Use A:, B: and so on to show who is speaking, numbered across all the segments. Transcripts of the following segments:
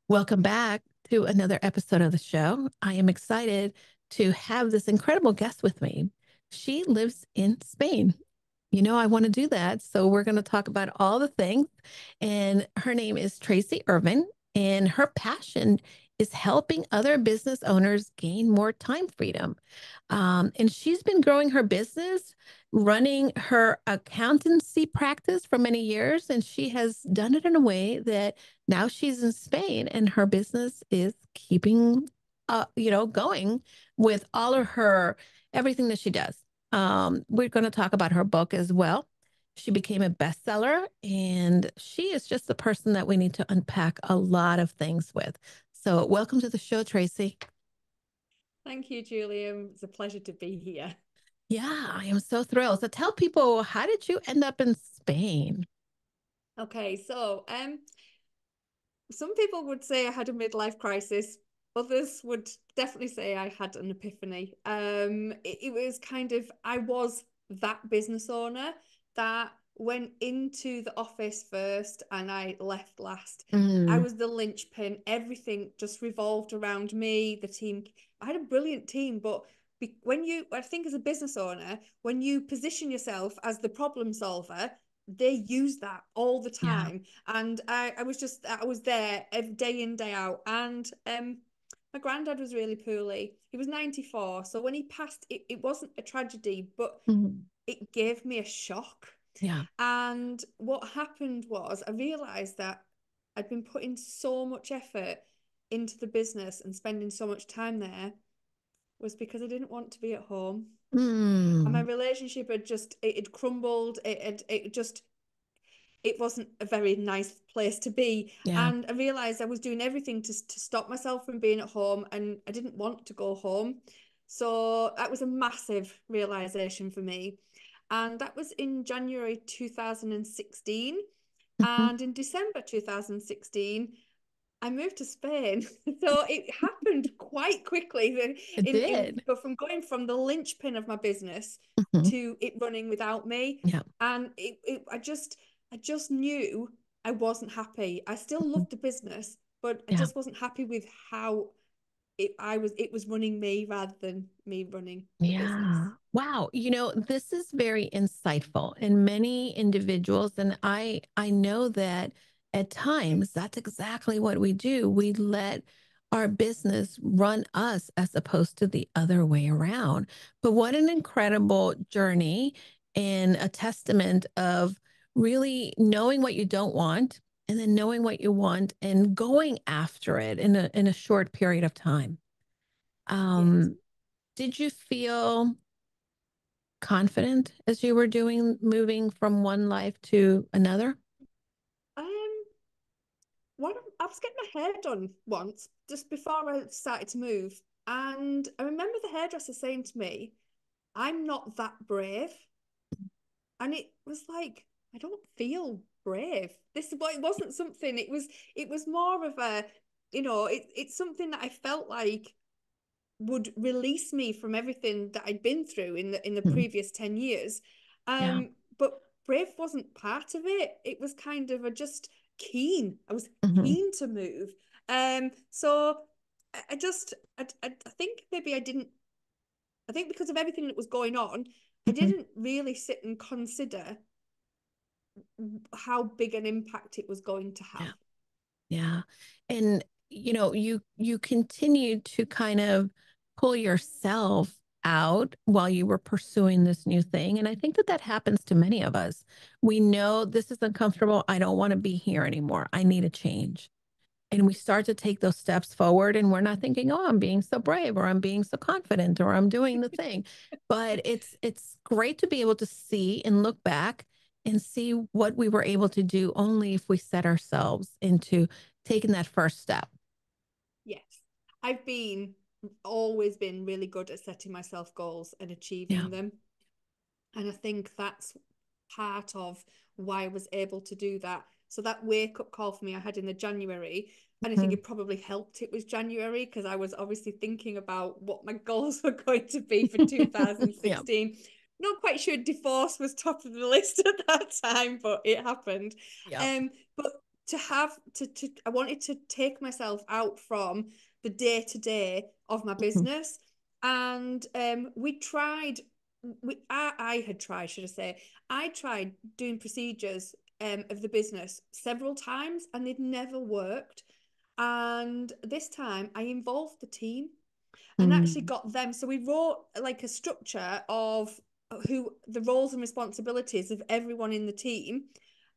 A: Welcome back to another episode of the show. I am excited to have this incredible guest with me. She lives in Spain. I want to do that. So, we're going to talk about all the things. And her name is Tracy Irvin, and her passion is helping other business owners gain more time freedom. And she's been growing her business, running her accountancy practice for many years. And she has done it in a way that now she's in Spain and her business is keeping, going with all of her, everything that she does. We're going to talk about her book as well. She became a bestseller, and she is just the person that we need to unpack a lot of things with. So, welcome to the show, Tracy.
B: Thank you, Julia. It's a pleasure to be here.
A: Yeah, I am so thrilled. So, tell people, how did you end up in Spain?
B: Okay, some people would say I had a midlife crisis. Others would definitely say I had an epiphany. It was kind of I was that business owner that went into the office first and I left last. I
A: Mm,
B: was the linchpin. Everything just revolved around me. The team, I had a brilliant team, but I think as a business owner, when you position yourself as the problem solver, they use that all the
A: yeah.
B: time. And I was there every day in, day out. And my granddad was really poorly. He was 94. So when he passed, it wasn't a tragedy, but
A: Mm,
B: it gave me a shock.
A: yeah.
B: And what happened was I realized that I'd been putting so much effort into the business and spending so much time there was because I didn't want to be at home. And my
A: Mm,
B: relationship it had crumbled. It wasn't a very nice place to be.
A: yeah.
B: And I realized I was doing everything to stop myself from being at home, and I didn't want to go home. So that was a massive realization for me. And that was in January 2016.
A: Mhm.
B: And in December 2016, I moved to Spain. So it happened quite quickly.
A: It did.
B: But from going from the linchpin of my business
A: Mhm.
B: to it running without me.
A: Yeah.
B: And I just knew I wasn't happy. I still
A: Mhm.
B: loved the business, but I
A: Yeah.
B: just wasn't happy with how it was running me rather than me running the
A: Yeah.
B: business.
A: Wow. This is very insightful in many individuals. And I know that at times that's exactly what we do. We let our business run us as opposed to the other way around. But what an incredible journey and a testament of really knowing what you don't want and then knowing what you want and going after it in a short period of time.
B: Yes.
A: Um, did you feel confident as you were moving from one life to another?
B: Um, I was getting my hair done once, just before I started to move. And I remember the hairdresser saying to me, I'm not that brave. And it was like, I don't feel brave. It wasn't something, it was more of a, it's something that I felt like would release me from everything that I'd been through in the
A: Mhm.
B: previous 10 years.
A: Yeah.
B: But brave wasn't part of it. It was kind of a just keen. I was
A: Hmm.
B: keen to move. So I just I think maybe I think because of everything that was going on, I
A: Hmm.
B: didn't really sit and consider how big an impact it was going to
A: Yeah.
B: have.
A: Yeah. And you continued to kind of pull yourself out while you were pursuing this new thing. And I think that that happens to many of us. We know this is uncomfortable. I don't want to be here anymore. I need a change. And we start to take those steps forward, and we're not thinking, oh, I'm being so brave, or I'm being so confident, or I'm doing the thing. But it's great to be able to see and look back and see what we were able to do only if we set ourselves into taking that first step.
B: Yes. I've been always been really good at setting myself goals and
A: Yeah.
B: achieving them. And I think that's part of why I was able to do that. So that wake up call for me I had in the January, and I think
A: Mhm.
B: it probably helped it was January because I was obviously thinking about what my goals were going to be for
A: Yeah.
B: 2016. Not quite sure divorce was top of the list at that time, but it happened.
A: Yeah.
B: Um, but to have to I wanted to take myself out from the day to day of my
A: Mhm.
B: business. And we tried I had tried, should I say, I tried doing procedures of the business several times and they'd never worked. And this time I involved the team and actually
A: Mm.
B: got them. So we wrote like a structure of who the roles and responsibilities of everyone in the team.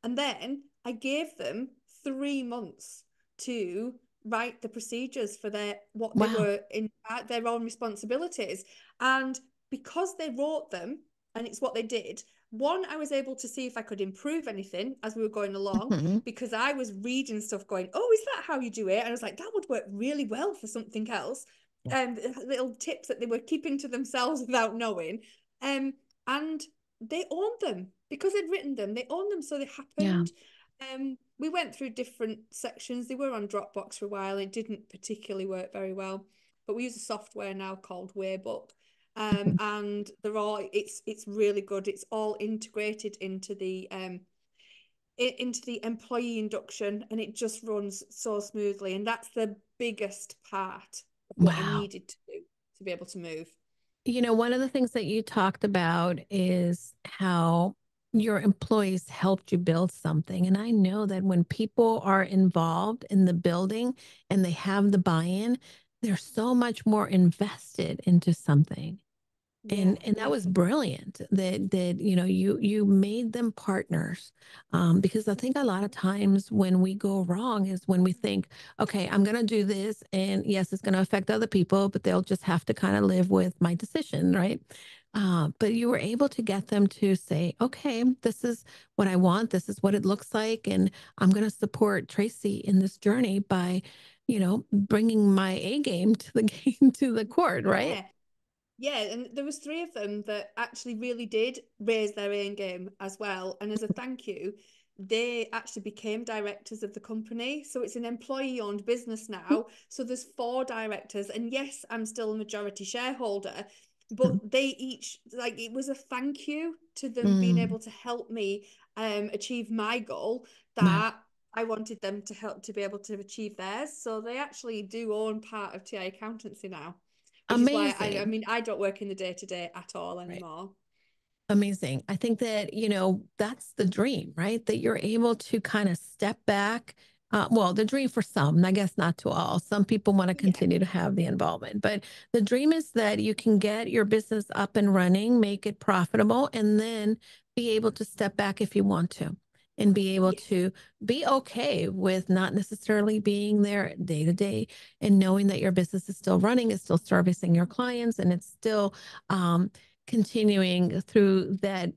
B: And then I gave them 3 months to write the procedures for their what they
A: Wow.
B: were in their own responsibilities. And because they wrote them and it's what they did, one, I was able to see if I could improve anything as we were going along
A: Mhm.
B: because I was reading stuff going, oh, is that how you do it? And I was like, that would work really well for something else.
A: Yeah.
B: Little tips that they were keeping to themselves without knowing. And they owned them because they'd written them. They owned them, so they
A: Yeah.
B: happened. We went through different sections. They were on Dropbox for a while. It didn't particularly work very well, but we use a software now called Waybook.
A: Mhm.
B: And they're all it's really good. It's all integrated into the employee induction and it just runs so smoothly. And that's the biggest part of what I
A: Wow.
B: needed to do to be able to move.
A: One of the things that you talked about is how your employees helped you build something. And I know that when people are involved in the building and they have the buy-in, they're so much more invested into something.
B: Yeah,
A: And that was
B: definitely.
A: brilliant that you made them partners, because I think a lot of times when we go wrong is when we think, okay, I'm going to do this, and yes, it's going to affect other people, but they'll just have to kind of live with my decision, right? But you were able to get them to say, okay, this is what I want, this is what it looks like, and I'm going to support Tracy in this journey by bringing my A game to the game to the court, right?
B: Yeah. Yeah, and there was three of them that actually really did raise their own game as well. And as a thank you, they actually became directors of the company. So it's an employee-owned business now. So there's four directors, and yes, I'm still a majority shareholder, but they each like it was a thank you to them being
A: Mm,
B: able to help me achieve my goal
A: wow.
B: that I wanted them to help to be able to achieve theirs. So they actually do own part of TI accountancy now, which is why I
A: Amazing.
B: mean I don't work in the day to day at all
A: Right.
B: anymore.
A: Amazing. I think that, that's the dream, right? That you're able to kind of step back. Well, the dream for some, I guess not to all. Some people want to
B: Yeah,
A: continue to have the involvement, but the dream is that you can get your business up and running, make it profitable, and then be able to step back if you want to, and be able
B: yes,
A: to be okay with not necessarily being there day to day, and knowing that your business is still running, is still servicing your clients, and it's still, continuing through that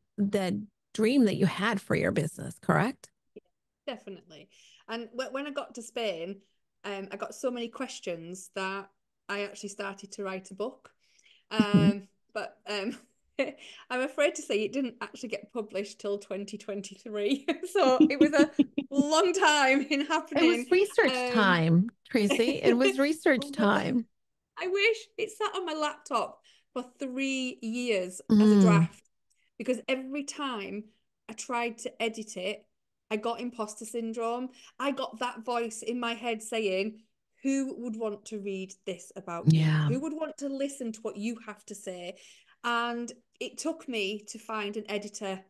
A: dream that you had for your business, correct?
B: definitely. And when I got to Spain, I got so many questions that I actually started to write a book.
A: Mhm.
B: But I'm afraid to say it didn't actually get published till 2023. So it was a long time in
A: It was
B: happening.
A: research
B: Um,
A: time, Tracy. It was research
B: oh, but
A: time.
B: I wish it sat on my laptop for 3 years as a
A: Mm,
B: draft because every time I tried to edit it, I got imposter syndrome. I got that voice in my head saying, who would want to read this about you?
A: yeah,
B: Who would want to listen to what you have to say? And it took me to find an editor.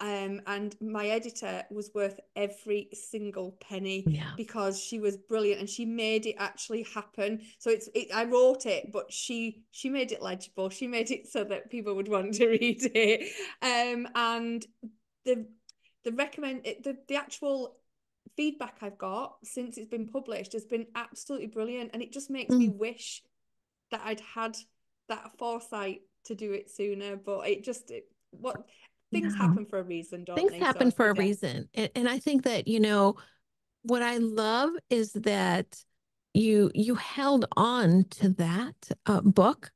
B: And my editor was worth every single penny
A: yeah,
B: because she was brilliant and she made it actually happen. So I wrote it, but she made it legible. She made it so that people would want to read it. And the the actual feedback I've got since it's been published has been absolutely brilliant, and it just makes me
A: mm,
B: wish that I'd had that foresight to do it sooner. But it just what things
A: yeah.
B: happen for a reason, don't
A: Things
B: they?
A: happen
B: So
A: for a
B: yeah,
A: reason. And I think that, what I love is that you held on to that book,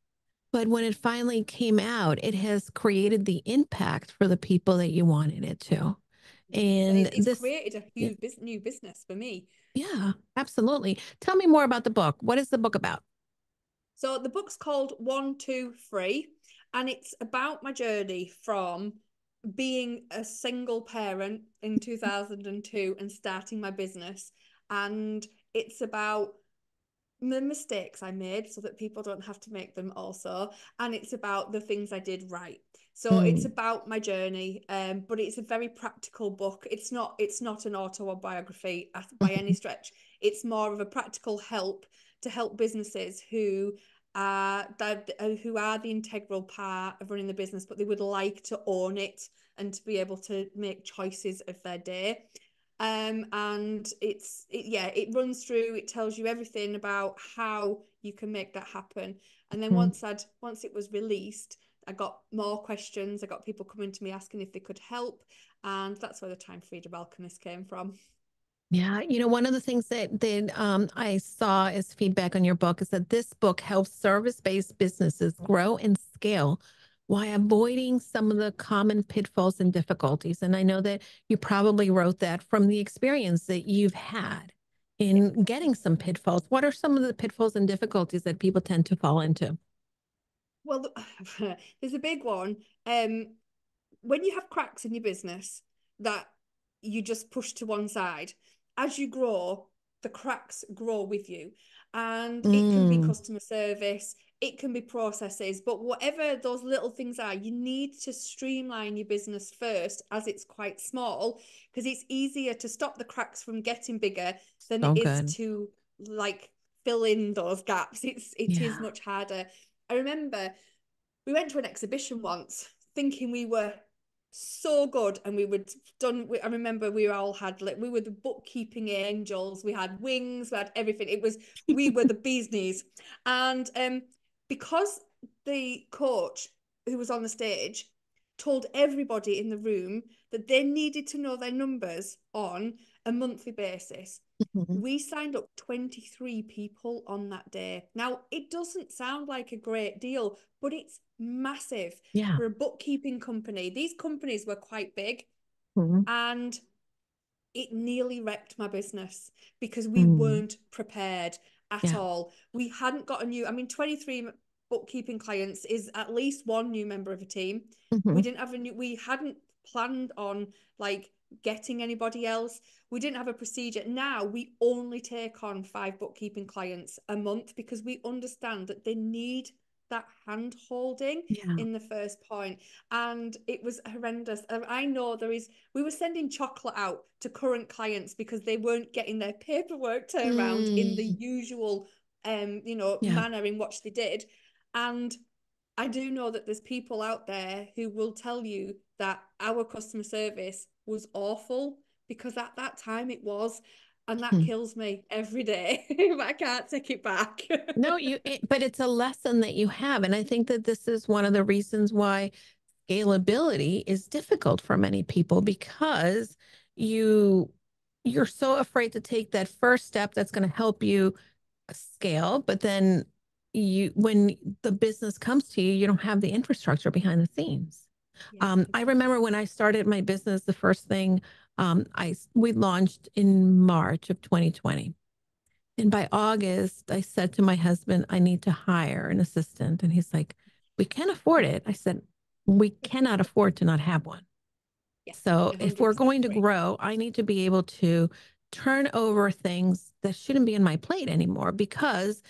A: but when it finally came out, it has created the impact for the people that you wanted it to.
B: and
A: And
B: it's
A: this,
B: created a
A: yeah,
B: huge new business for me.
A: yeah, absolutely. Tell me more about the book. What is the book about?
B: So the book's called 1, 2, 3, and it's about my journey from being a single parent in 2002 and starting my business. And it's about the mistakes I made so that people don't have to make them also. And it's about the things I did right. So it's
A: Mm.
B: about my journey, but it's a very practical book. It's not an autobiography by any
A: Mhm.
B: stretch. It's more of a practical help to help businesses who are the integral part of running the business, but they would like to own it and to be able to make choices of their day. And it runs through, it tells you everything about how you can make that happen. And then
A: Mhm.
B: once it was released, I got more questions. I got people coming to me asking if they could help, and that's where the Time Freedom Alchemist came from.
A: Yeah, one of the things that I saw as feedback on your book is that this book helps service-based businesses grow and scale while avoiding some of the common pitfalls and difficulties. And I know that you probably wrote that from the experience that you've had
B: Yeah.
A: in getting some pitfalls. What are some of the pitfalls and difficulties that people tend to fall into?
B: Well, there's a big one. When you have cracks in your business that you just push to one side, as you grow, the cracks grow with you. And it can be
A: Mm,
B: customer service, it can be processes, but whatever those little things are, you need to streamline your business first as it's quite small, because it's easier to stop the cracks from getting bigger than it
A: so
B: is
A: good.
B: to like fill in those gaps. It is
A: Yeah.
B: much harder. I remember we went to an exhibition once thinking we were so good and we were done. I remember we all had, like, we were the bookkeeping angels, we had wings, we had everything. We were the bee's knees. And because the coach who was on the stage told everybody in the room that they needed to know their numbers on a monthly basis,
A: Mhm.
B: we signed up 23 people on that day. Now, it doesn't sound like a great deal, but it's massive
A: Yeah.
B: for a bookkeeping company. These companies were quite big,
A: Mhm.
B: and it nearly wrecked my business because we
A: Mm.
B: weren't prepared at
A: Yeah.
B: all. We hadn't got a new, I mean, 23 bookkeeping clients is at least one new member of a team. We
A: Mhm.
B: didn't have a new, we hadn't planned on like getting anybody else. We didn't have a procedure. Now we only take on 5 bookkeeping clients a month because we understand that they need that hand holding
A: Yeah.
B: in the first point. And it was horrendous. I know we were sending chocolate out to current clients because they weren't getting their paperwork turned around in the
A: Mm.
B: usual
A: Yeah.
B: manner in which they did. And I do know that there's people out there who will tell you that our customer service was awful, because at that time it was, and that
A: Mhm.
B: kills me every day. I can't take it back.
A: No, but it's a lesson that you have. And I think that this is one of the reasons why scalability is difficult for many people, because you you're so afraid to take that first step that's going to help you scale, but then when the business comes to you, you don't have the infrastructure behind the scenes.
B: Yeah,
A: I
B: exactly.
A: remember when I started my business, the first thing we launched in March of 2020. And by August, I said to my husband, I need to hire an assistant. And he's like, we can afford it. I said, we cannot afford to not have one.
B: Yeah,
A: So if we're
B: 100%
A: going to
B: agree.
A: grow, I need to be able to turn over things that shouldn't be in my plate anymore, because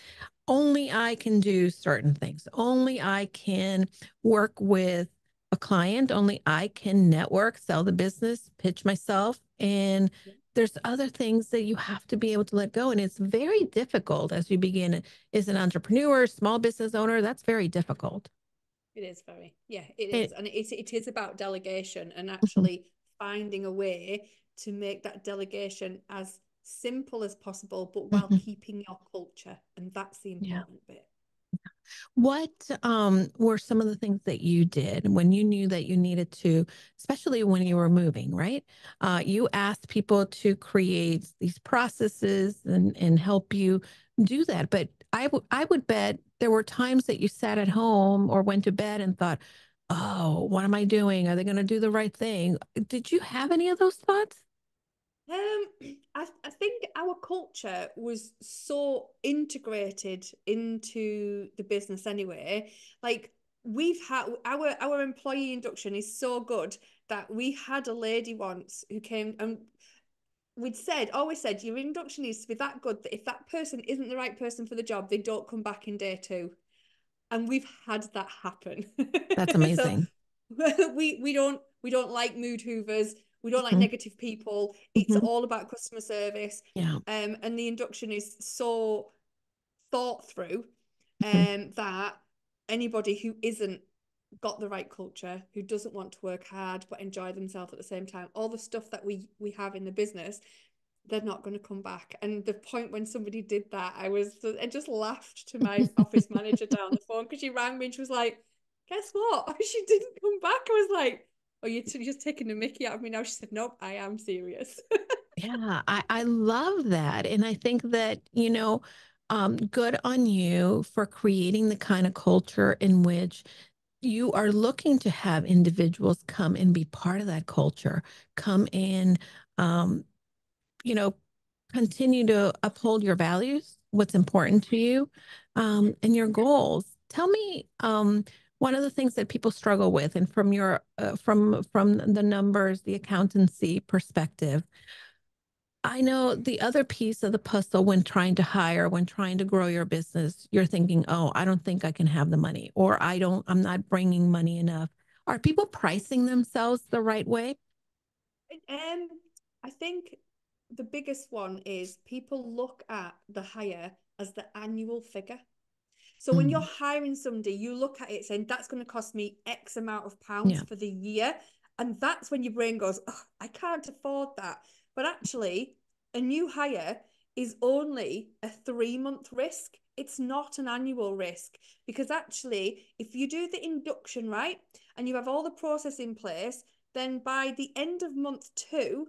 A: only I can do certain things. Only I can work with a client. Only I can network, sell the business, pitch myself. And
B: Yeah.
A: there's other things that you have to be able to let go. And it's very difficult as you begin as an entrepreneur, small business owner. That's very difficult.
B: It is very, yeah, it is.
A: It,
B: And it is about delegation and
A: Mhm.
B: actually finding a way to make that delegation as simple as possible, but while
A: Mhm.
B: keeping your culture. And that's the
A: Yeah.
B: important bit.
A: What were some of the things that you did when you knew that you needed to, especially when you were moving, right? You asked people to create these processes and help you do that. But I would bet there were times that you sat at home or went to bed and thought, oh, what am I doing? Are they going to do the right thing? Did you have any of those thoughts?
B: Um, I think our culture was so integrated into the business anyway. Like, we've had our employee induction is so good that we had a lady once who came, and always said, your induction needs to be that good that if that person isn't the right person for the job, they don't come back in day two. And we've had that happen.
A: That's
B: So
A: amazing.
B: we don't like mood hoovers. We don't like
A: Mhm.
B: negative people. It's
A: Mhm.
B: all about customer service.
A: Yeah.
B: And the induction is so thought through,
A: Mhm.
B: that anybody who isn't got the right culture, who doesn't want to work hard but enjoy themselves at the same time, all the stuff that we have in the business, they're not going to come back. And the point when somebody did that, I just laughed to my office manager down the phone, because she rang me and she was like, guess what? She didn't come back. I was like, oh, you're just taking the mickey out of me now. She said, nope, I am serious.
A: Yeah, I love that. And I think that, good on you for creating the kind of culture in which you are looking to have individuals come and be part of that culture, come in, um, you know, continue to uphold your values, what's important to you, and your goals. Tell me, one of the things that people struggle with, and from your from the numbers, the accountancy perspective, I know the other piece of the puzzle when trying to hire, when trying to grow your business, you're thinking, oh, I don't think I can have the money, or I'm not bringing money enough. Are people pricing themselves the right way?
B: um, I think the biggest one is people look at the hire as the annual figure. So when you're
A: Mm,
B: hiring somebody, you look at it saying that's going to cost me X amount of pounds
A: yeah,
B: for the year. And that's when your brain goes, oh, I can't afford that. But actually, a new hire is only a 3-month risk. It's not an annual risk, because actually, if you do the induction right and you have all the process in place, then by the end of month two,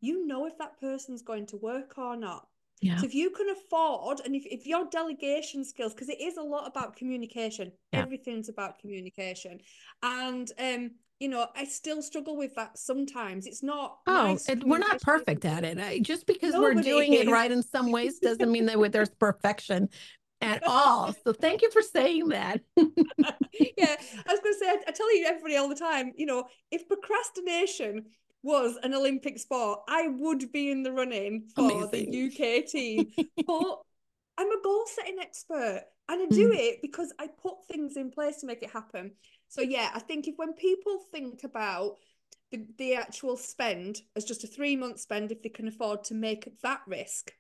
B: you know if that person's going to work or not.
A: yeah,
B: So if you can afford, and if your delegation skills, because it is a lot about communication,
A: yeah.
B: everything's about communication. And I still struggle with that sometimes. It's not
A: Oh,
B: nice
A: we're not
B: communication isn't
A: perfect at
B: good.
A: it. Just because we're
B: Nobody
A: doing it
B: is.
A: right in some ways doesn't mean that there's perfection at all. So thank you for saying that.
B: Yeah, I was going to say, I tell you everybody all the time, if procrastination was an Olympic sport, I would be in the running for the
A: Amazing.
B: UK team. But I'm a goal setting expert, and I do
A: Mm,
B: it because I put things in place to make it happen. So yeah, I think if when people think about the actual spend as just a 3-month spend, if they can afford to make that risk,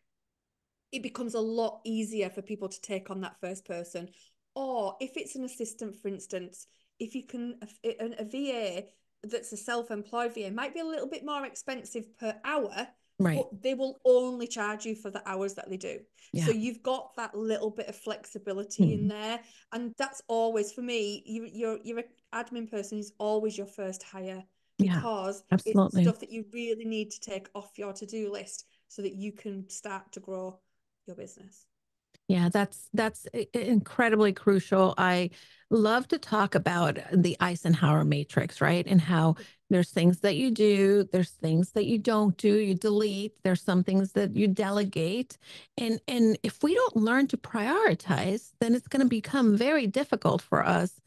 B: it becomes a lot easier for people to take on that first person. Or if it's an assistant, for instance, if you can, a VA that's a self-employed VA might be a little bit more expensive per hour,
A: right.
B: but they will only charge you for the hours that they do. So
A: Yeah.
B: you've got that little bit of flexibility in
A: Mm,
B: there. And that's always, for me, you're an admin person is always your first hire,
A: yeah,
B: because it's
A: absolutely.
B: stuff that you really need to take off your to-do list so that you can start to grow your business.
A: Yeah, that's incredibly crucial. I love to talk about the Eisenhower matrix, right? And how there's things that you do, there's things that you don't do, you delete, there's some things that you delegate. And if we don't learn to prioritize, then it's going to become very difficult for us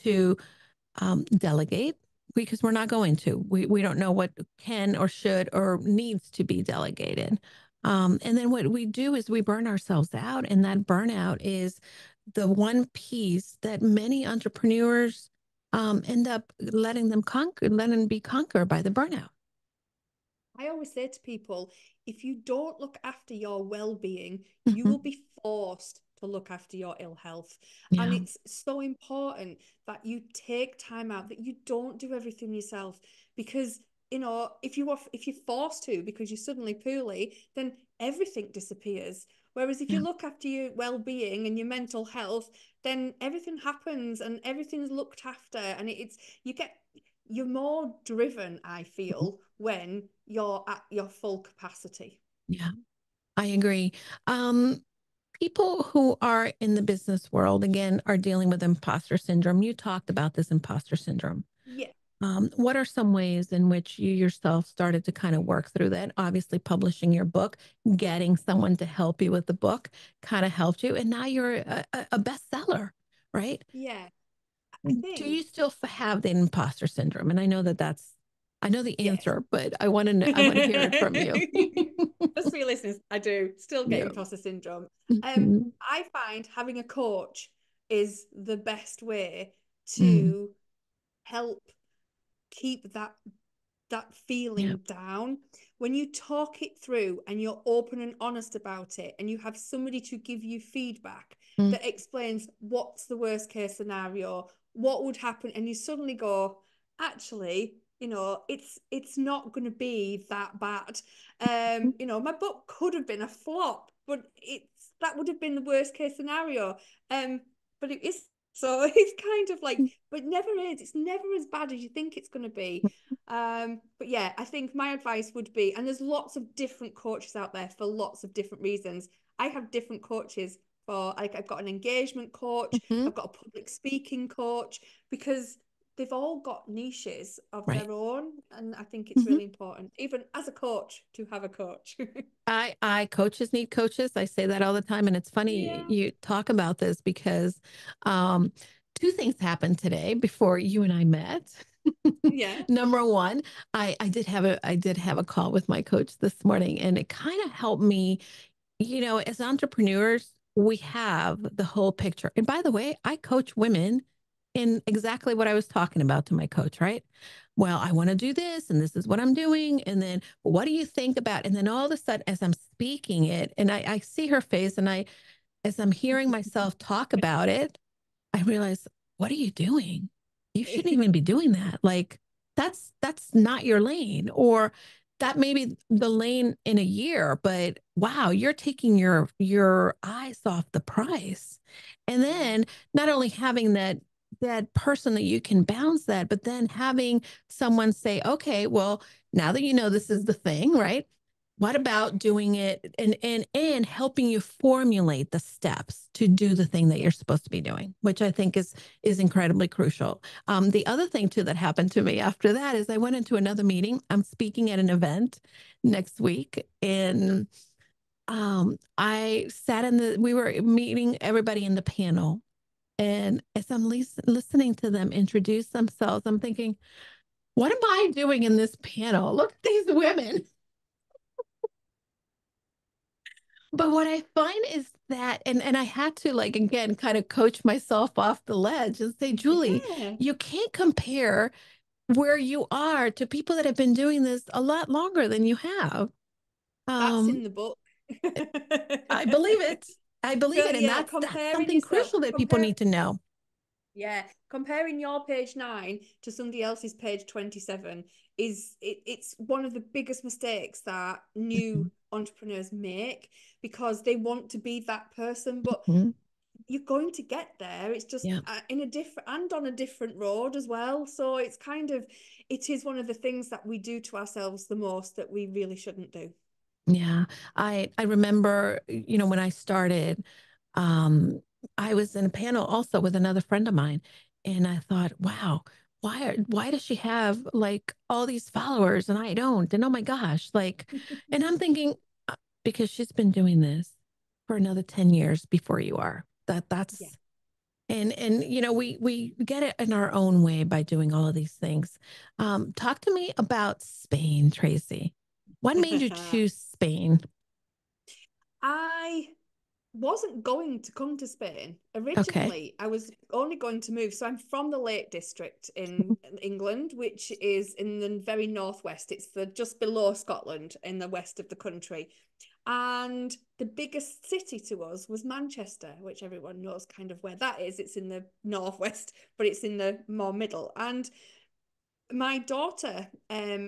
A: to delegate, because we're not going to. We don't know what can or should or needs to be delegated. And then what we do is we burn ourselves out. And that burnout is the one piece that many entrepreneurs end up letting them be conquered by the burnout.
B: I always say to people, if you don't look after your well-being, you will
A: Mhm.
B: be forced to look after your ill health. And
A: Yeah.
B: it's so important that you take time out, that you don't do everything yourself, because if you're forced to because you're suddenly poorly, then everything disappears. Whereas if you
A: Yeah.
B: look after your well-being and your mental health, then everything happens and everything's looked after, and you're more driven, I feel, when you're at your full capacity.
A: Yeah. I agree. Um, People who are in the business world, again, are dealing with imposter syndrome. You talked about this imposter syndrome.
B: Yeah.
A: What are some ways in which you yourself started to kind of work through that? Obviously, publishing your book, getting someone to help you with the book kind of helped you. And now you're a bestseller, right?
B: Yeah. I
A: Do you
B: think,
A: still have the imposter syndrome? And I know that that's I know the
B: Yes.
A: answer, but I want to know, I want to hear it from you.
B: Just for your listeners, I do still get
A: Yeah.
B: imposter syndrome.
A: Mhm.
B: I find having a coach is the best way
A: Mm.
B: to help keep that
A: Yeah.
B: feeling down. When you talk it through and you're open and honest about it, and you have somebody to give you feedback
A: Mm.
B: that explains what's the worst case scenario, what would happen, and you suddenly go, actually, it's not going to be that bad. My book could have been a flop, but it's that would have been the worst case scenario. But it is, so it's kind of like, but never is. It's never as bad as you think it's going to be. But yeah, I think my advice would be, and there's lots of different coaches out there for lots of different reasons. I have different coaches for, like, I've got an engagement coach,
A: Mhm.
B: I've got a public speaking coach, because they've all got niches of
A: Right.
B: their own. And I think it's
A: Mhm.
B: really important, even as a coach, to have a coach.
A: I coaches need coaches. I say that all the time. And it's funny
B: Yeah.
A: you talk about this because um, two things happened today before you and I met.
B: Yeah.
A: Number one, I did have a call with my coach this morning, and it kind of helped me. As entrepreneurs, we have the whole picture. And by the way, I coach women in exactly what I was talking about to my coach, right? Well, I want to do this, and this is what I'm doing. And then, what do you think about? And then all of a sudden, as I'm speaking it, and I see her face, and as I'm hearing myself talk about it, I realized, what are you doing? You shouldn't even be doing that. Like that's not your lane, or that may be the lane in a year, but wow, you're taking your eyes off the price. And
B: Yeah.
A: then not only having that person that you can bounce that, but then having someone say, okay, well, now that you know this is the thing, right? What about doing it and helping you formulate the steps to do the thing that
B: Yeah.
A: you're supposed to be doing, which I think is incredibly crucial. The other thing too that happened to me after that is I went into another meeting. I'm speaking at an event next week, and I sat we were meeting everybody in the panel, and as I'm listening to them introduce themselves, I'm thinking, what am I doing in this panel? Look at these women. But what I find is that, and I had to, like, again, kind of coach myself off the ledge and say, Julie,
B: Yeah.
A: you can't compare where you are to people that have been doing this a lot longer than you have.
B: That's
A: Um,
B: in the book.
A: I believe it. I believe
B: So
A: it. And
B: yeah,
A: that's
B: comparing
A: something
B: yourself,
A: crucial that people need to know.
B: yeah, comparing your page 9 to somebody else's page 27 it's one of the biggest mistakes that new
A: Mhm.
B: entrepreneurs make, because they want to be that person, but
A: Mhm.
B: you're going to get there. It's just
A: Yeah.
B: in a different and on a different road as well. So it's kind of, it is one of the things that we do to ourselves the most that we really shouldn't do.
A: Yeah, I remember, when I started, um, I was in a panel also with another friend of mine, and I thought, wow, why does she have like all these followers and I don't? And oh my gosh, like, and I'm thinking, because she's been doing this for another 10 years before you are.
B: Yeah.
A: That's and we get it in our own way by doing all of these things. Talk to me about Spain, Tracy. What made you choose Spain?
B: I wasn't going to come to Spain.
A: Okay.
B: Originally, I was only going to move. So I'm from the Lake District in England, which is in the very northwest. It's just below Scotland in the west of the country. And the biggest city to us was Manchester, which everyone knows kind of where that is. It's in the northwest, but it's in the more middle. And my daughter,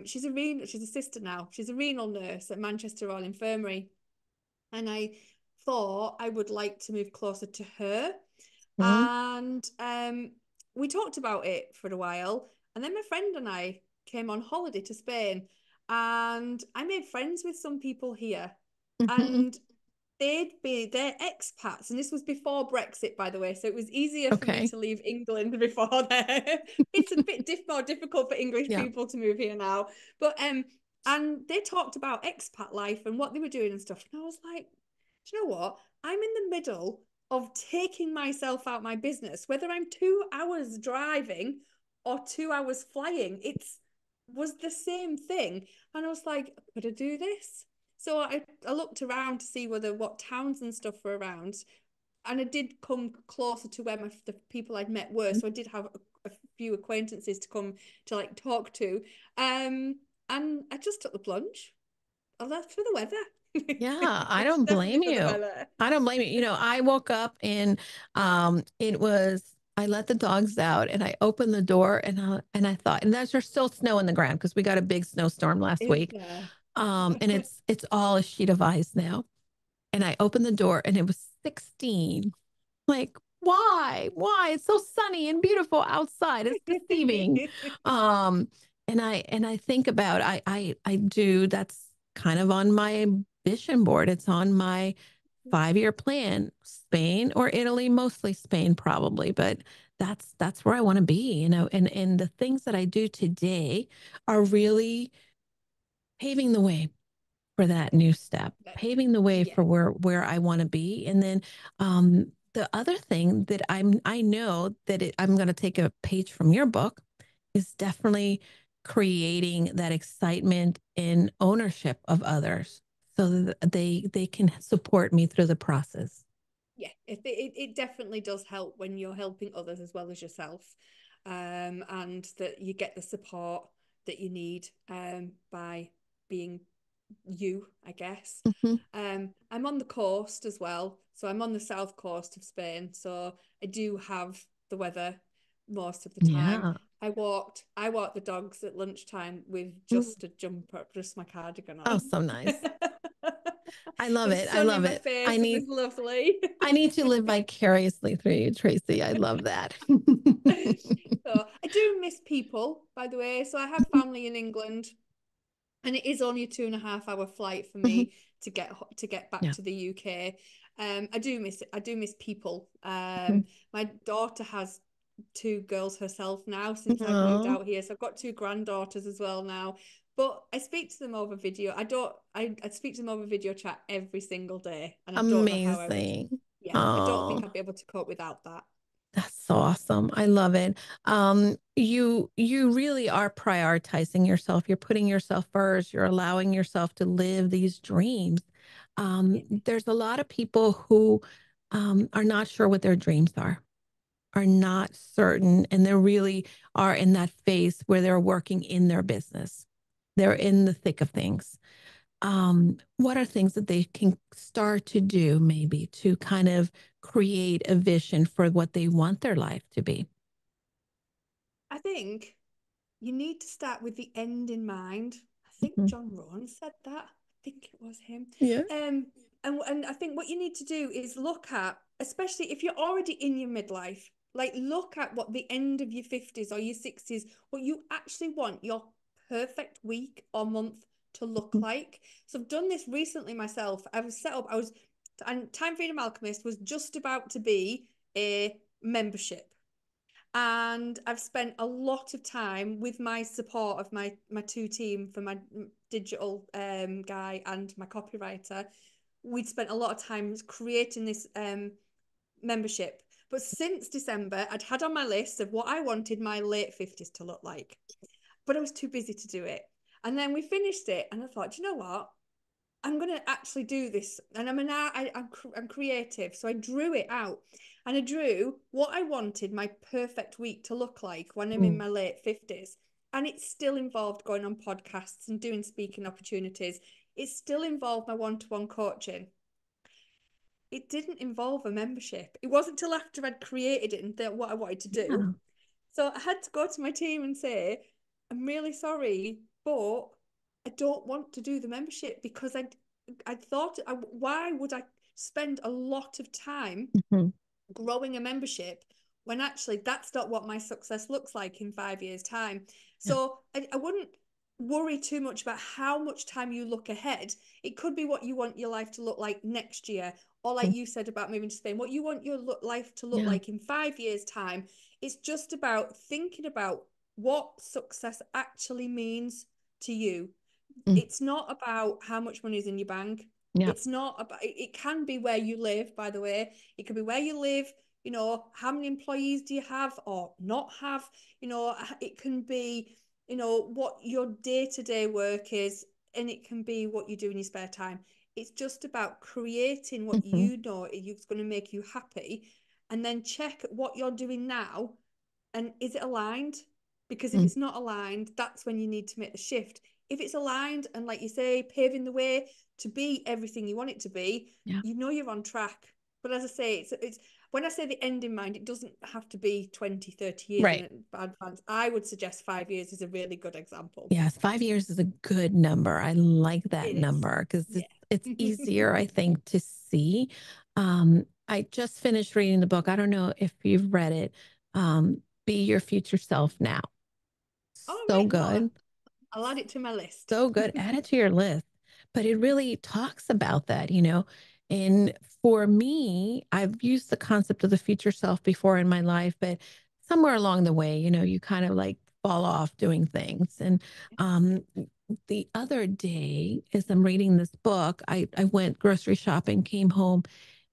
B: she's a sister now. She's a renal nurse at Manchester Royal Infirmary, and I thought I would like to move closer to her.
A: Mhm.
B: And we talked about it for a while. And then my friend and I came on holiday to Spain, and I made friends with some people here.
A: Mhm.
B: And they're expats, and this was before Brexit, by the way, so it was easier for me
A: Okay.
B: to leave England before there. It's a bit more difficult for English
A: Yeah.
B: people to move here now, but and they talked about expat life and what they were doing and stuff, and I was like, do you know what? I'm in the middle of taking myself out my business, whether I'm 2 hours driving or 2 hours flying. was the same thing. And I was like, could I do this? So I looked around to see what towns and stuff were around. And I did come closer to where the people I'd met were. So I did have a few acquaintances to come to like talk to. And I just took the plunge. I left for the weather.
A: Yeah, I
B: It's
A: don't
B: definitely
A: blame
B: for the
A: you.
B: weather.
A: I don't blame you. You know, I woke up and it was I let the dogs out and I opened the door and I thought, and there's still snow in the ground because we got a big snowstorm last
B: Is
A: week.
B: there?
A: And it's all a sheet of ice now. And I opened the door and it was 16. Like, why? Why? It's so sunny and beautiful outside. It's deceiving. Um, and I think about I do that's kind of on my vision board. It's on my 5-year plan. Spain or Italy, mostly Spain probably, but that's where I want to be, you know. And the things that I do today are really paving the way for that new step, paving the way
B: Yeah.
A: for where I want to be. And then the other thing that I know that I'm going to take a page from your book is definitely creating that excitement and ownership of others so that they can support me through the process.
B: Yeah, it definitely does help when you're helping others as well as yourself, and that you get the support that you need by being you, I guess.
A: Mhm.
B: I'm on the coast as well, so I'm on the south coast of Spain, so I do have the weather most of the time.
A: Yeah.
B: I walked the dogs at lunchtime with
A: Mm.
B: just a jumper, just my cardigan
A: Oh,
B: on.
A: so nice. I love
B: The
A: it. I
B: sun in
A: love
B: my
A: it. I
B: face, it was
A: need
B: lovely.
A: I need to live vicariously through you, Tracy. I love that.
B: So I do miss people, by the way. So I have family in England, and it is only a 2.5 hour flight for
A: Mhm.
B: me to get back
A: Yeah.
B: to the UK. I do miss it. I do miss people.
A: Mhm.
B: My daughter has two girls herself now since I've moved
A: Oh,
B: out here. So I've got two granddaughters as well now. But I speak to them over video. I don't. I speak to them over video chat every single day, and I don't know how I would.
A: amazing.
B: Yeah, I don't think
A: Oh,
B: I'd be able to cope without that.
A: that's so awesome. I love it. You really are prioritizing yourself. You're putting yourself first. You're allowing yourself to live these dreams.
B: Yeah.
A: There's a lot of people who are not sure what their dreams are not certain, and they really are in that phase where they're working in their business. They're in the thick of things. What are things that they can start to do maybe to kind of create a vision for what they want their life to be?
B: I think you need to start with the end in mind. I think
A: Mhm.
B: John Rowan said that. I think it was him.
A: Yeah.
B: And I think what you need to do is look at, especially if you're already in your midlife, like look at what the end of your 50s or your 60s, what you actually want your perfect week or month to look
A: Mhm.
B: like. So I've done this recently myself. And Time Freedom Alchemist was just about to be a membership, and I've spent a lot of time with my support of my two team for my digital guy and my copywriter. We'd spent a lot of time creating this membership. But since December, I'd had on my list of what I wanted my late 50s to look like, but I was too busy to do it. And then we finished it, and I thought, you know what? I'm going to actually do this. And I'm creative. So I drew it out, and I drew what I wanted my perfect week to look like when I'm in
A: Mm.
B: my late 50s. And it still involved going on podcasts and doing speaking opportunities. It still involved my one-to-one coaching. It didn't involve a membership. It wasn't till after I'd created it and thought what I wanted to do.
A: Yeah.
B: So I had to go to my team and say, I'm really sorry, but I don't want to do the membership because I thought, why would I spend a lot of time
A: Mhm.
B: growing a membership when actually that's not what my success looks like in 5 years' time?
A: Yeah.
B: So I wouldn't worry too much about how much time you look ahead. It could be what you want your life to look like next year, or like
A: Mm.
B: you said about moving to Spain, what you want your life to look
A: Yeah.
B: like in 5 years' time. It's just about thinking about what success actually means to you.
A: Mm.
B: It's not about how much money is in your bank.
A: Yeah.
B: It's not about, it can be where you live, by the way. It could be where you live, how many employees do you have or not have? It can be what your day-to-day work is, and it can be what you do in your spare time. It's just about creating what
A: Mhm.
B: you know is going to make you happy, and then check what you're doing now, and is it aligned? Because if
A: Mm.
B: it's not aligned, that's when you need to make the shift. If it's aligned and, like you say, paving the way to be everything you want it to be,
A: Yeah.
B: you're on track. But as I say, it's when I say the end in mind, it doesn't have to be 20, 30 years in
A: Right.
B: advance. I would suggest 5 years is a really good example.
A: Yes, 5 years is a good number. I like that
B: It is.
A: number because it's
B: Yeah.
A: easier, I think, to see. I just finished reading the book. I don't know if you've read it. Be Your Future Self Now.
B: All
A: So
B: right. No,
A: good.
B: I'll add it to my list.
A: So good. Add it to your list. But it really talks about that, you know. And for me, I've used the concept of the future self before in my life, but somewhere along the way, you know, you kind of like fall off doing things. And um, the other day, as I'm reading this book, I went grocery shopping, came home,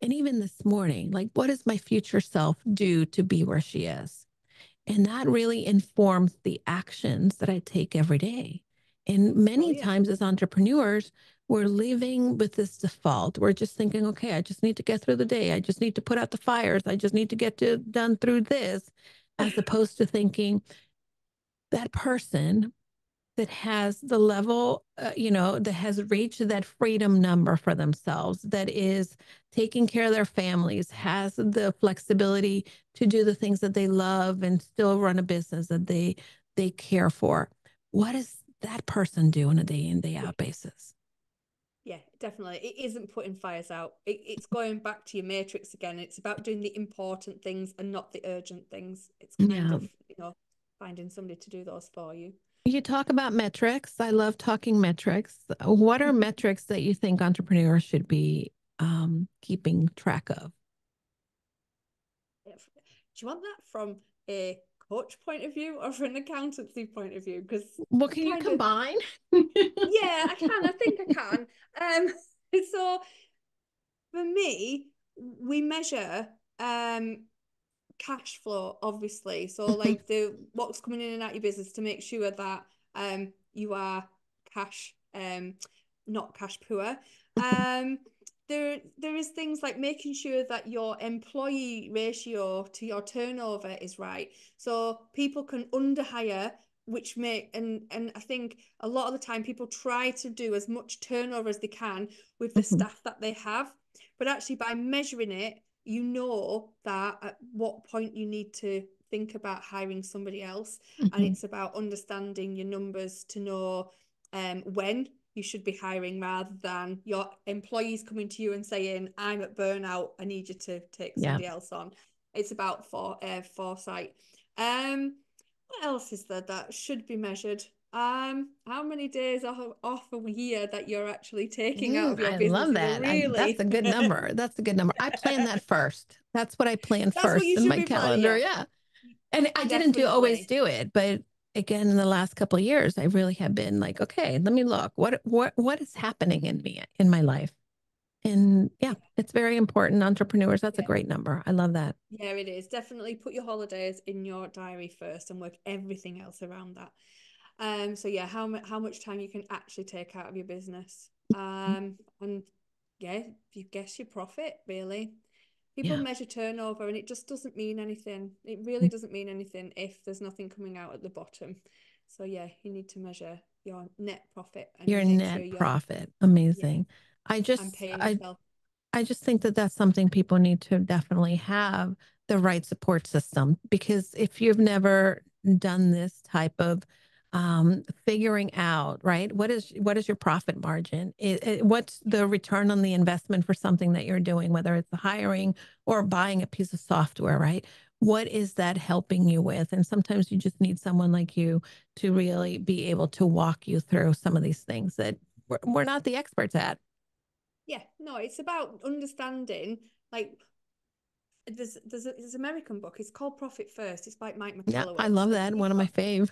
A: and even this morning, like, what does my future self do to be where she is? And that really informs the actions that I take every day. And many
B: Brilliant.
A: times as entrepreneurs, we're living with this default. We're just thinking, okay, I just need to get through the day. I just need to put out the fires. I just need to get done through this, as opposed to thinking that person that has the level, that has reached that freedom number for themselves, that is taking care of their families, has the flexibility to do the things that they love and still run a business that they care for. What does that person do on a day in, day
B: Yeah.
A: out basis?
B: Yeah, definitely. It isn't putting fires out. It's going back to your matrix again. It's about doing the important things and not the urgent things. It's kind
A: Yeah.
B: of, finding somebody to do those for you.
A: You talk about metrics. I love talking metrics. What are metrics that you think entrepreneurs should be keeping track of?
B: Do you want that from a coach point of view or from an accountancy point of view? Because
A: What
B: I
A: can you
B: kind of,
A: combine?
B: yeah, I can. I think I can. So for me, we measure cash flow, obviously. So
A: Mhm,
B: like the what's coming in and out your business to make sure that you are cash not cash poor.
A: mhm,
B: Um there is things like making sure that your employee ratio to your turnover is right. So people can underhire, which make and I think a lot of the time people try to do as much turnover as they can with the
A: mhm,
B: staff that they have. But actually by measuring it, you know that at what point you need to think about hiring somebody else. And
A: mhm.
B: it's about understanding your numbers to know when you should be hiring rather than your employees coming to you and saying, I'm at burnout, I need you to take
A: Yeah.
B: somebody else on. It's about foresight. What else is there that should be measured? How many days off a year that you're actually taking out of your
A: I
B: business
A: love
B: is a
A: that. That's
B: really
A: a good number. That's a good number. I plan that first. That's what I plan
B: that's what
A: first
B: you
A: in
B: should
A: my
B: be planning.
A: calendar.
B: Yeah,
A: Yeah. And I didn't do always
B: definitely.
A: do it, but again, in the last couple of years, I really have been like, okay, let me look. What is happening in me in my life? And yeah,
B: Yeah,
A: it's very important. Entrepreneurs, that's a
B: yeah,
A: great number. I love that.
B: yeah. It is definitely put your holidays in your diary first and work everything else around that. So yeah, how much time you can actually take out of your business. And yeah, you guess your profit really. People
A: Yeah.
B: measure turnover and it just doesn't mean anything. It really doesn't mean anything if there's nothing coming out at the bottom. So yeah, you need to measure your net profit
A: Your
B: and make sure
A: net
B: you're,
A: profit.
B: yeah,
A: Amazing. I
B: and
A: just,
B: paying
A: I
B: yourself.
A: I just think that that's something people need to definitely have the right support system because if you've never done this type of figuring out, right, what is your profit margin? What's the return on the investment for something that you're doing, whether it's the hiring or buying a piece of software, right? What is that helping you with? And sometimes you just need someone like you to really be able to walk you through some of these things that we're not the experts at.
B: Yeah, no, it's about understanding like there's this American book. It's called Profit First. It's by Mike
A: Yeah, I
B: McCallowitz,
A: love
B: and
A: that.
B: he's
A: One of my
B: got
A: fave.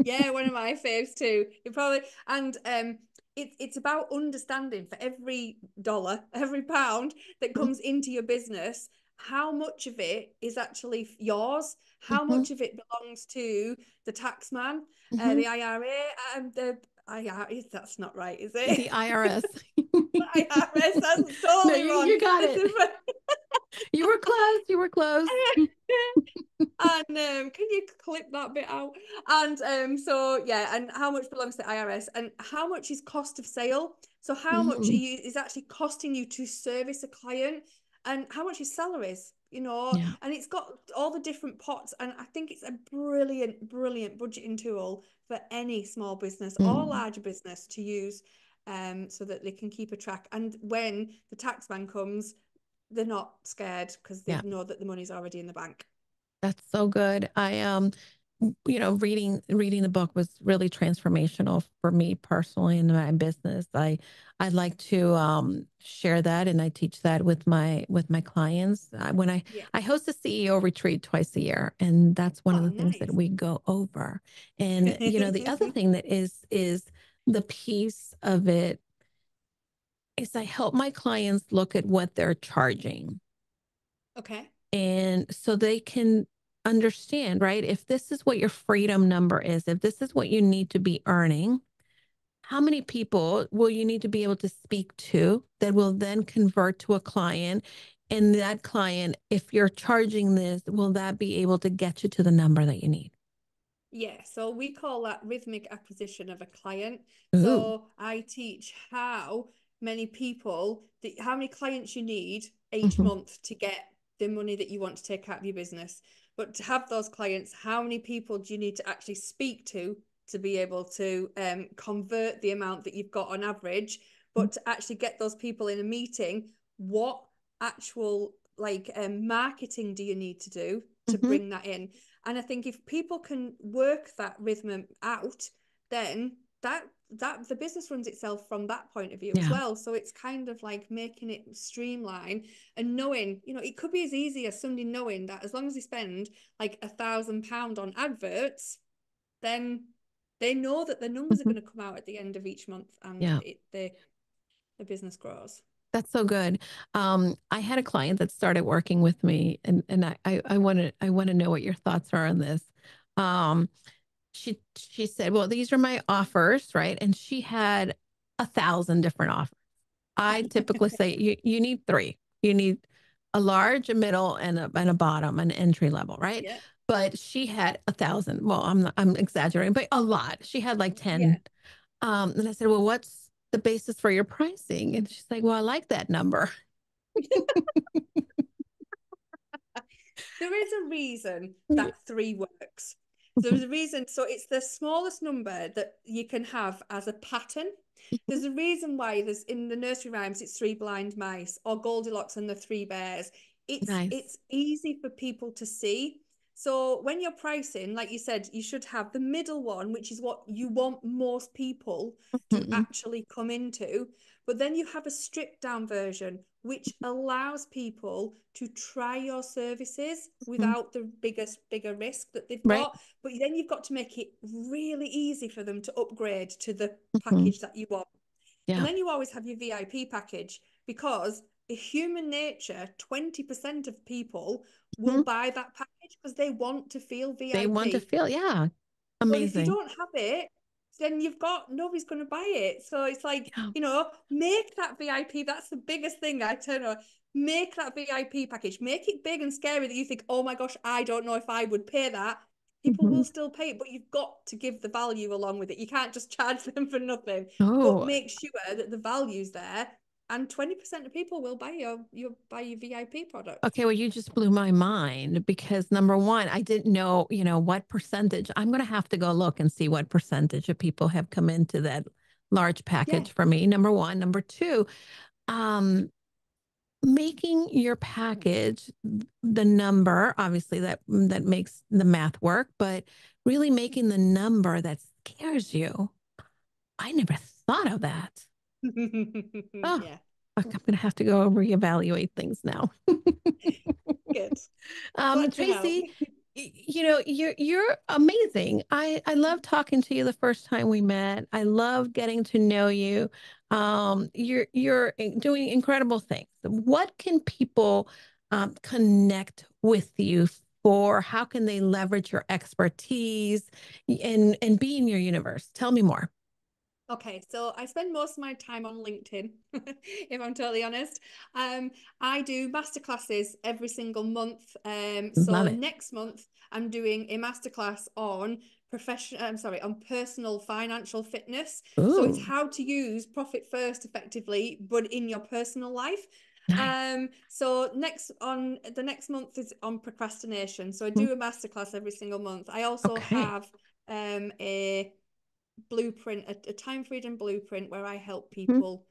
B: yeah, one of my faves too. It probably and it's about understanding for every dollar, every pound that comes into your business, how much of it is actually yours, how
A: Hmm.
B: much of it belongs to the taxman,
A: Hmm.
B: the IRA, the IRA. That's not right, is it?
A: The IRS.
B: IRS. That's
A: No,
B: totally wrong.
A: you got
B: This
A: it.
B: is
A: You were close. You were close.
B: and can you clip that bit out? And so yeah, and how much belongs to the IRS, and how much is cost of sale? So how much
A: Hmm.
B: is actually costing you to service a client, and how much is salaries?
A: Yeah.
B: And it's got all the different pots, and I think it's a brilliant, brilliant budgeting tool for any small business or
A: Mm.
B: larger business to use, so that they can keep a track. And when the tax man comes, they're not scared because they
A: Yeah.
B: know that the money's already in the bank.
A: That's so good. Reading the book was really transformational for me personally in my business. I like to share that, and I teach that with my clients.
B: Yeah.
A: I host a CEO retreat twice a year, and that's one of
B: Oh,
A: the things that
B: nice.
A: we go over. And the other thing that is the piece of it is I help my clients look at what they're charging,
B: Okay.
A: and so they can understand, right? If this is what your freedom number is, if this is what you need to be earning, how many people will you need to be able to speak to that will then convert to a client? And that client, if you're charging this, will that be able to get you to the number that you need?
B: Yeah, so we call that rhythmic acquisition of a client.
A: Ooh.
B: So I teach how many clients you need each
A: Hmm.
B: month to get the money that you want to take out of your business. But to have those clients, how many people do you need to actually speak to be able to convert the amount that you've got on average? But to actually get those people in a meeting, what actual marketing do you need to do to
A: Hmm.
B: bring that in? And I think if people can work that rhythm out, then that the business runs itself from that point of view as
A: Yeah.
B: well. So it's kind of like making it streamline and knowing, it could be as easy as somebody knowing that as long as they spend like £1,000 on adverts, then they know that the numbers are
A: Hmm.
B: going to come out at the end of each month, and
A: Yeah.
B: the business grows.
A: That's so good. I had a client that started working with me, and I want to know what your thoughts are on this. Um, she said, "Well, these are my offers, right?" And she had 1,000 different offers. I typically say you need three. You need a large, a middle, and a bottom, an entry level, right?
B: Yeah.
A: But she had 1,000. Well, I'm exaggerating, but a lot. She had like
B: Yeah.
A: 10. And I said, "Well, what's the basis for your pricing?" And she's like, "Well, I like that number."
B: There is a reason that three works. So there's a reason. So it's the smallest number that you can have as a pattern. There's a reason why there's in the nursery rhymes it's three blind mice or Goldilocks and the three bears.
A: Nice.
B: It's easy for people to see. So when you're pricing, like you said, you should have the middle one, which is what you want most people to
A: Mhm.
B: actually come into. But then you have a stripped down version, which allows people to try your services
A: Mhm.
B: without the bigger risk that they've
A: Right.
B: got. But then you've got to make it really easy for them to upgrade to the
A: Mhm.
B: package that you want. And
A: Yeah.
B: then you always have your VIP package because in human nature, 20% of people will
A: Mhm.
B: buy that package because they want to feel
A: They want to
B: VIP.
A: feel, yeah,
B: But if you
A: amazing.
B: don't have it, then you've got nobody's going to buy it. So it's like,
A: Yeah.
B: make that VIP. That's the biggest thing I tell you. Make that VIP package. Make it big and scary that you think, oh my gosh, I don't know if I would pay that. People
A: Mhm.
B: will still pay it, but you've got to give the value along with it. You can't just charge them for nothing, but
A: Oh,
B: make sure that the value's there. And 20% of people will buy your VIP product.
A: okay. Well, you just blew my mind because number one, I didn't know, what percentage. I'm going to have to go look and see what percentage of people have come into that large
B: Yeah.
A: package for me. Number one. Number two, um, making your package the number, obviously that makes the math work, but really making the number that scares you. I never thought of that. Oh,
B: Yeah.
A: I'm going to have to go reevaluate things now.
B: Good. Glad to help.
A: Tracy, you're amazing. I love talking to you the first time we met. I love getting to know you. You're doing incredible things. What can people connect with you for? How can they leverage your expertise and be in your universe? Tell me more.
B: Okay, so I spend most of my time on LinkedIn, if I'm totally honest. I do masterclasses every single month.
A: Love
B: So
A: it.
B: next month I'm doing a masterclass on on personal financial fitness. So it's
A: Ooh,
B: how to use Profit First effectively, but in your personal life.
A: nice.
B: So the next month is on procrastination. So I
A: Mm,
B: do a masterclass every single month. I also
A: okay.
B: have a blueprint, a time freedom blueprint where I help
A: Mm,
B: people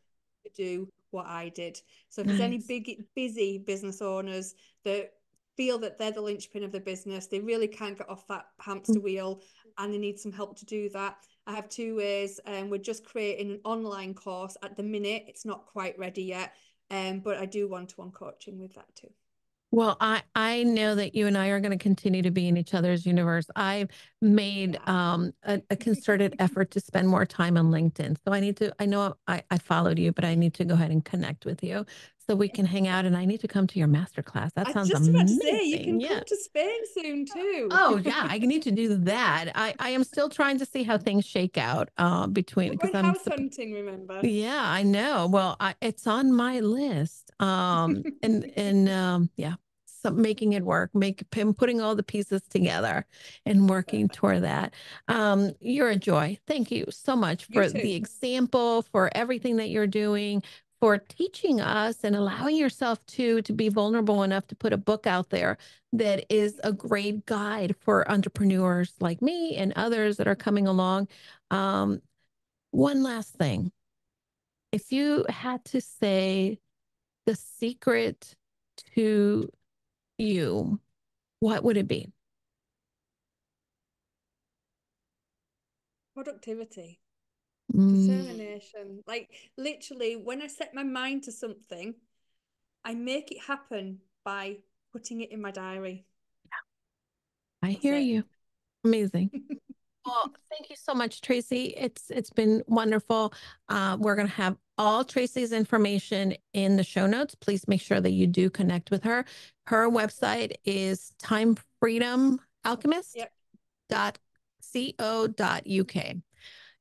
B: do what I did. So if there's any
A: nice.
B: big, busy business owners that feel that they're the linchpin of the business, they really can't get off that hamster
A: Mm.
B: wheel and they need some help to do that. I have two ways. We're just creating an online course at the minute. It's not quite ready yet, but I do one-to-one coaching with that too.
A: Well, I know that you and I are going to continue to be in each other's universe. I've made
B: Yeah.
A: a concerted effort to spend more time on LinkedIn. So I need to, I know I followed you, but I need to go ahead and connect with you so we can hang out. And I need to come to your master class. That
B: I was
A: sounds
B: just about to say you
A: amazing.
B: can come
A: Yeah.
B: to Spain soon too.
A: Oh yeah, I need to do that. I am still trying to see how things shake out between
B: We're
A: because
B: going
A: I'm
B: house hunting, remember?
A: yeah, I know. Well, it's on my list. And yeah, so making it work, putting all the pieces together and working
B: Perfect.
A: toward that. You're a joy. Thank you so much
B: You
A: for
B: too.
A: the example, for everything that you're doing, for teaching us and allowing yourself to be vulnerable enough to put a book out there that is a great guide for entrepreneurs like me and others that are coming along. Um, One last thing. If you had to say the secret to you, what would it be?
B: Productivity,
A: Mm,
B: determination. Like literally, when I set my mind to something, I make it happen by putting it in my diary.
A: I
B: That's
A: hear
B: it.
A: you. Amazing. Well, thank you so much, Tracy. It's been wonderful. We're gonna have all Tracy's information in the show notes. Please make sure that you do connect with her. Her website is
B: Yep.
A: timefreedom.co.uk.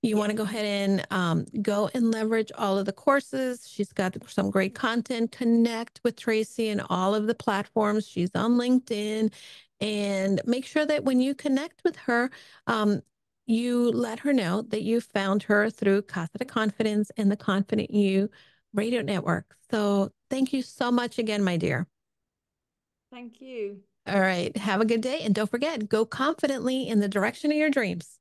A: You want
B: Yeah.
A: to go ahead and go and leverage all of the courses. She's got some great content. Connect with Tracy and all of the platforms. She's on LinkedIn. And make sure that when you connect with her, um, you let her know that you found her through Casa de Confidence and the Confident You Radio Network. So thank you so much again, my dear.
B: Thank you.
A: All right. Have a good day. And don't forget, go confidently in the direction of your dreams.